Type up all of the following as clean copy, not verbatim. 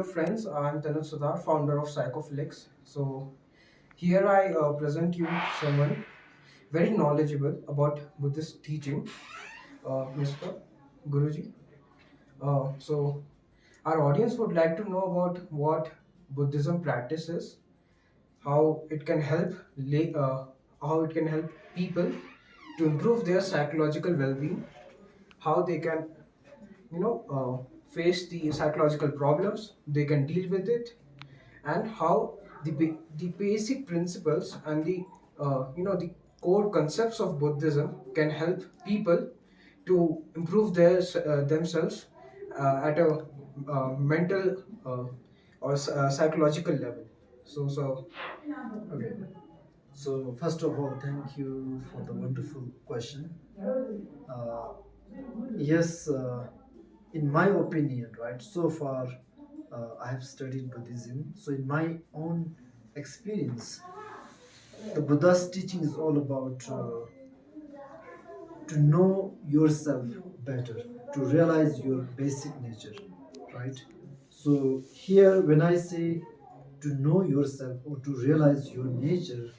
friends. I'm Tanuj Sudhar, founder of Psychophilics. So here I present you someone very knowledgeable about Buddhist teaching, Mr. Guruji. So our audience would like to know about what Buddhism practices, how it can help how it can help people to improve their psychological well-being, how they can face the psychological problems, they can deal with it, and how the basic principles and the core concepts of Buddhism can help people to improve themselves at a mental or psychological level. So okay. So, first of all, thank you for the wonderful question. Uh, yes, in my opinion, right, so far I have studied Buddhism. So, in my own experience, the Buddha's teaching is all about to know yourself better, to realize your basic nature, right? So, here, when I say to know yourself or to realize your nature,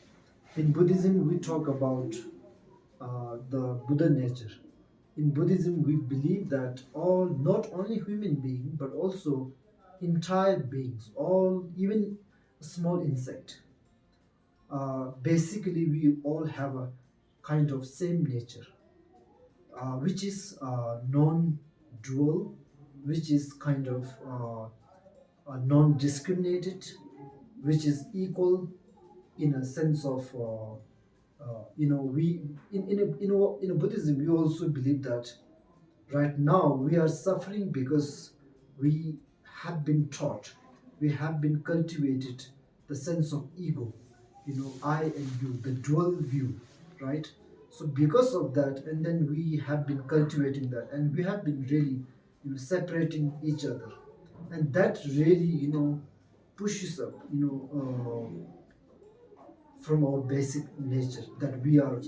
in Buddhism, we talk about the Buddha nature. In Buddhism, we believe that all, not only human beings, but also entire beings, all, even a small insect, basically we all have a kind of same nature, which is non-dual, which is kind of non-discriminated, which is equal in a sense of we in a Buddhism we also believe that right now we are suffering because we have been taught, we have been cultivated the sense of ego, I and you, the dual view, right? So because of that, and then we have been cultivating that, and we have been really separating each other, and that really pushes up from our basic nature, that we are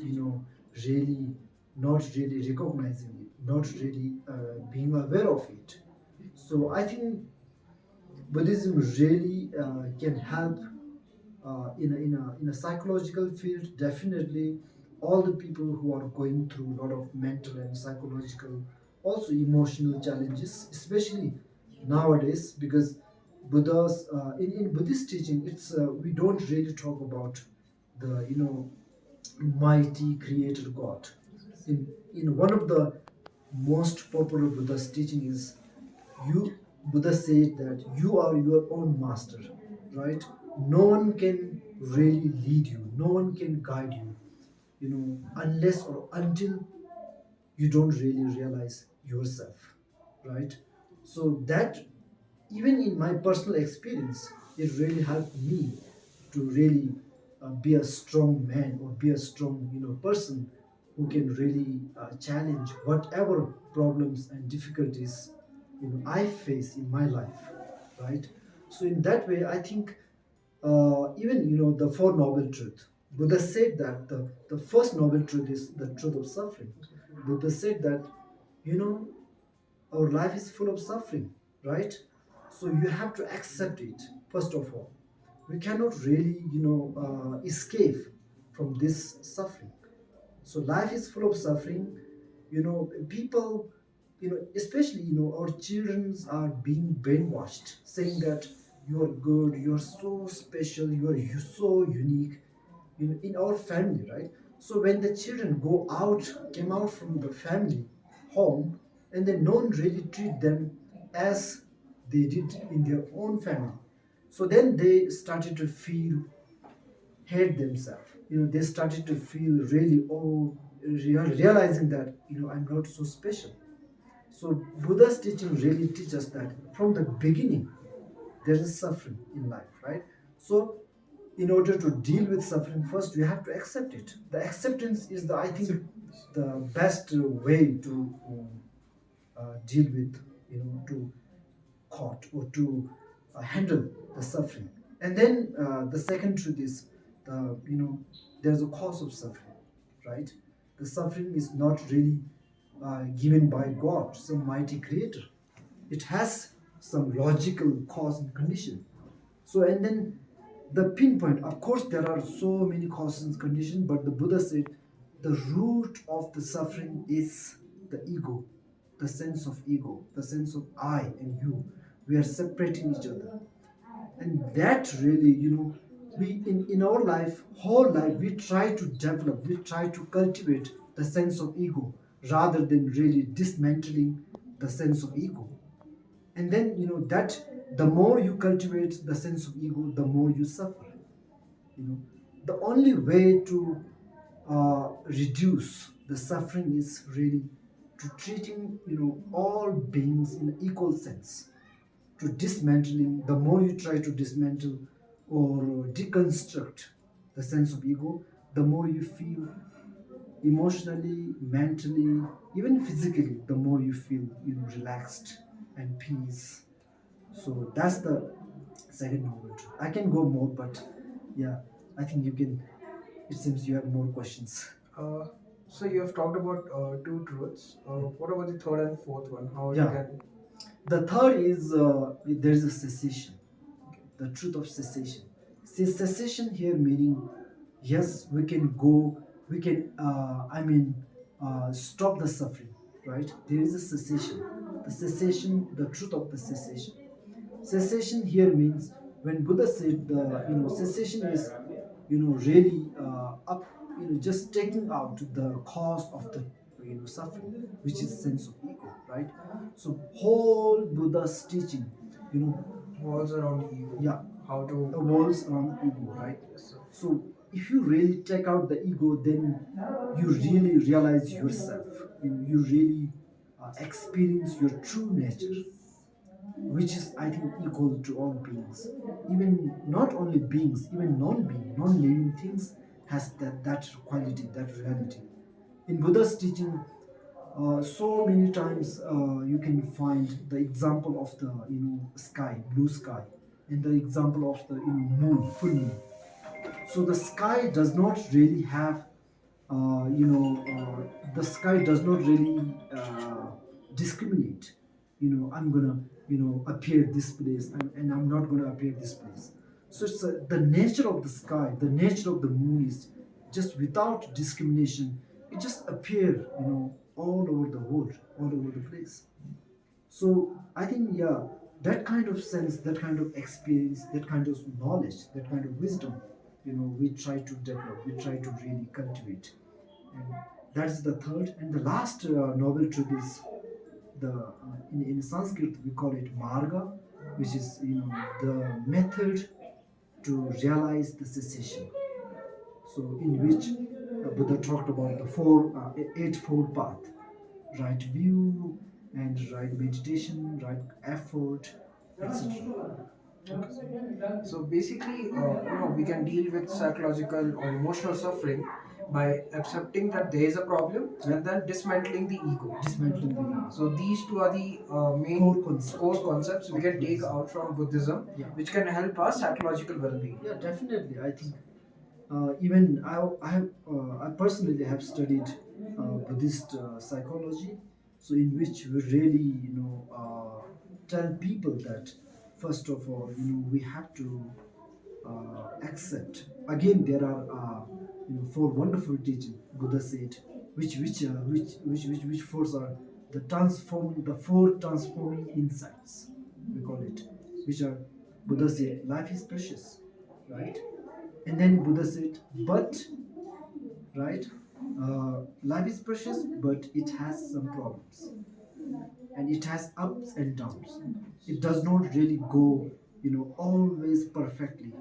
really not really recognizing it, not really being aware of it. So I think Buddhism really can help in a psychological field. Definitely, all the people who are going through a lot of mental and psychological, also emotional challenges, especially nowadays, because Buddha's in Buddhist teaching, it's we don't really talk about the mighty creator God. In one of the most popular Buddha's teaching is, you Buddha said that you are your own master, right? No one can really lead you, no one can guide you, unless or until you don't really realize yourself, right? So that, even in my personal experience, it really helped me to really be a strong man, or be a strong person who can really challenge whatever problems and difficulties I face in my life, right? So in that way, I think even the four noble truth, Buddha said that the first noble truth is the truth of suffering. Buddha said that you know our life is full of suffering, right? So you have to accept it. First of all, we cannot really escape from this suffering. So life is full of suffering. People, especially our children are being brainwashed, saying that you are good, you are so special, you so unique in our family, right? So when the children came out from the family home, and then no one really treat them as they did in their own family. So then they started to feel hate themselves. They started to feel really, realizing that I'm not so special. So Buddha's teaching really teaches that from the beginning there is suffering in life, right? So in order to deal with suffering, first you have to accept it. The acceptance is, the I think, the best way to deal with, to caught or to handle the suffering. And then the second truth is, there's a cause of suffering, right? The suffering is not really given by God, some mighty creator. It has some logical cause and condition. So, and then the pinpoint, of course, there are so many causes and conditions, but the Buddha said the root of the suffering is the ego, the sense of ego, the sense of I and you. We are separating each other. And that really, we in our life, whole life, we try to develop, we try to cultivate the sense of ego rather than really dismantling the sense of ego. And then that the more you cultivate the sense of ego, the more you suffer. you know the only way to reduce the suffering is really to treating all beings in equal sense, to dismantling. The more you try to dismantle or deconstruct the sense of ego, the more you feel emotionally, mentally, even physically, the more you feel relaxed and peace. So that's the second novel truth. I can go more, but yeah, I think you can. It seems you have more questions. Uh, so you have talked about two truths. What about the third and fourth one? How you Yeah, can? the third is there is a cessation, the truth of cessation. See, cessation here meaning yes, we can go, we can, stop the suffering, right? There is a cessation. The cessation, the truth of the cessation. Cessation here means when Buddha said the cessation is really up just taking out the cause of the suffering, which is sense of ego, right? So whole Buddha's teaching, you know, Walls around ego. yeah, How to? evolves around ego, right? Yes, sir. So if you really take out the ego, then you really realize yourself. You really experience your true nature, which is, I think, equal to all beings. Even not only beings, even non-being, non-living things has that quality, that reality. In Buddha's teaching, so many times you can find the example of the sky, blue sky, and the example of the moon, full moon. So the sky does not really have the sky does not really discriminate. I'm gonna appear this place, and I'm not gonna appear this place. So it's the nature of the sky, the nature of the moon is just without discrimination. It just appear all over the world, all over the place. So I think, yeah, that kind of sense, that kind of experience, that kind of knowledge, that kind of wisdom, we try to develop, we try to really cultivate. And that's the third. And the last noble truth is in Sanskrit we call it marga, which is the method to realize the cessation. So in which Buddha talked about the eightfold path: right view and right meditation, right effort, etc. So basically, we can deal with psychological or emotional suffering by accepting that there is a problem and then dismantling the ego. Dismantling the ego. So these two are the main core concepts we can take out from Buddhism, Yeah. which can help our psychological well-being. Yeah, definitely. I think even I personally have studied Buddhist psychology, so in which we really tell people that first of all we have to accept. Again, there are four wonderful teachings Buddha said, which four are the four transforming insights, we call it, which are Buddha said life is precious, right? And then Buddha said, but, right, life is precious, but it has some problems, and it has ups and downs. It does not really go, always perfectly,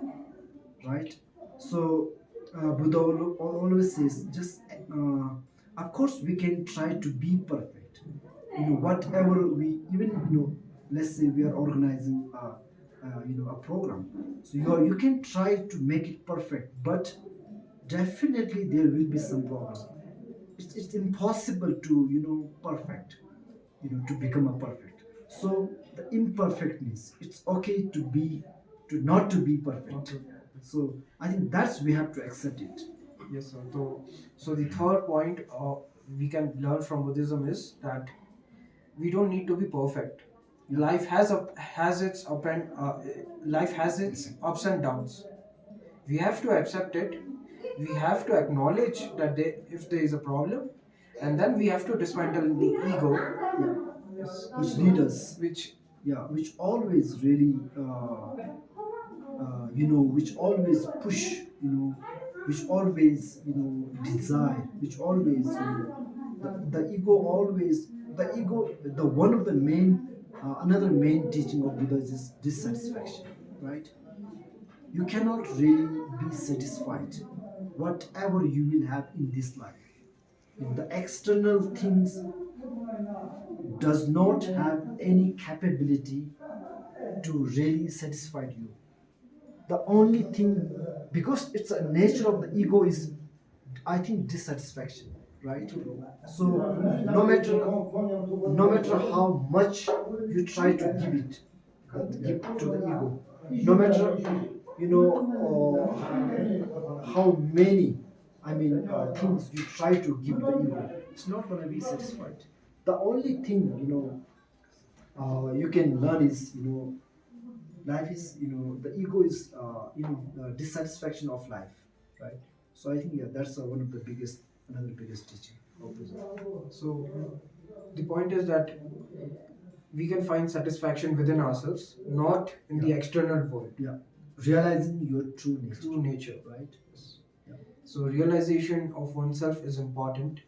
right? So Buddha always says, just of course we can try to be perfect. Whatever we even let's say we are organizing a program. So you can try to make it perfect, but definitely there will be some problems. It's impossible to perfect, to become a perfect. So the imperfectness, it's okay to not to be perfect. So I think that's we have to accept it. Yes, sir. So the third point we can learn from Buddhism is that we don't need to be perfect. Life has its life has its ups and downs. We have to accept it. We have to acknowledge that if there is a problem, and then we have to dismantle the ego. which lead us, Which which always really, which always push, which always, desire, which always, the ego always, the ego, the one of the main, another main teaching of Buddha is dissatisfaction, right? You cannot really be satisfied whatever you will have in this life. If the external things does not have any capability to really satisfy you, the only thing, because it's a nature of the ego is, I think, dissatisfaction, right? So no matter how much you try to give it, give to the ego, no matter, how many, things you try to give the ego, it's not going to be satisfied. The only thing, you can learn is, life is, the ego is, dissatisfaction of life, right? So I think, yeah, that's one of the biggest, another biggest teaching of Buddhism. so the point is that we can find satisfaction within ourselves, not in the external world. Yeah, realizing your true nature. True nature. Right. Yeah. So realization of oneself is important,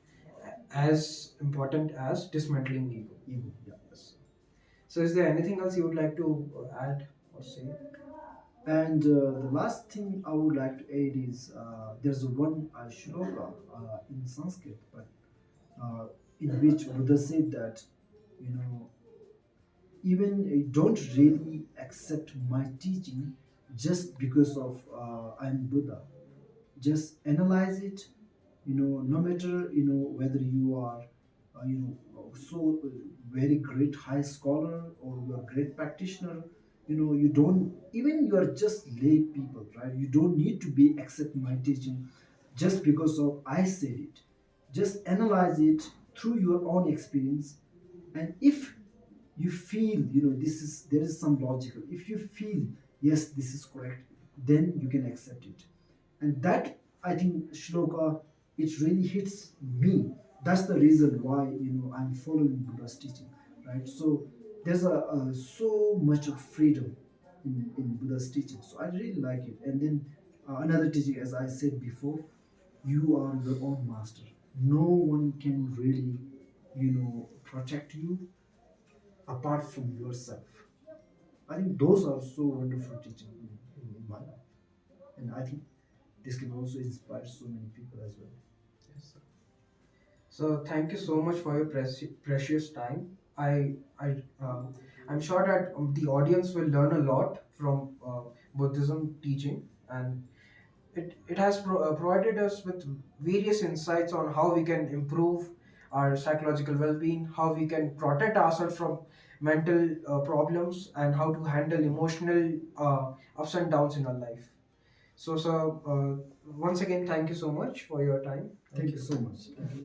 as important as dismantling ego. Ego. Yeah. So is there anything else you would like to add or say? And the last thing I would like to add is, there's one shloka in Sanskrit, but in which Buddha said that, you know, even don't really accept my teaching just because of I'm Buddha. Just analyze it, no matter, whether you are, so very great high scholar, or you're a great practitioner, you don't, even you are just lay people, right? You don't need to be accept my teaching just because of I said it. Just analyze it through your own experience, and if you feel, this is, there is some logical, if you feel yes, this is correct, then you can accept it. And that, I think, shloka, it really hits me. That's the reason why, I'm following Buddha's teaching, right? So there's so much of freedom in Buddha's teaching, so I really like it. And then another teaching, as I said before, you are your own master. No one can really, protect you apart from yourself. I think those are so wonderful teaching in my life, and I think this can also inspire so many people as well. Yes, sir. So thank you so much for your precious time. I'm sure that the audience will learn a lot from Buddhism teaching, and it has provided us with various insights on how we can improve our psychological well-being, how we can protect ourselves from mental problems, and how to handle emotional ups and downs in our life. So, sir, once again, thank you so much for your time. Thank you so much. Thank you.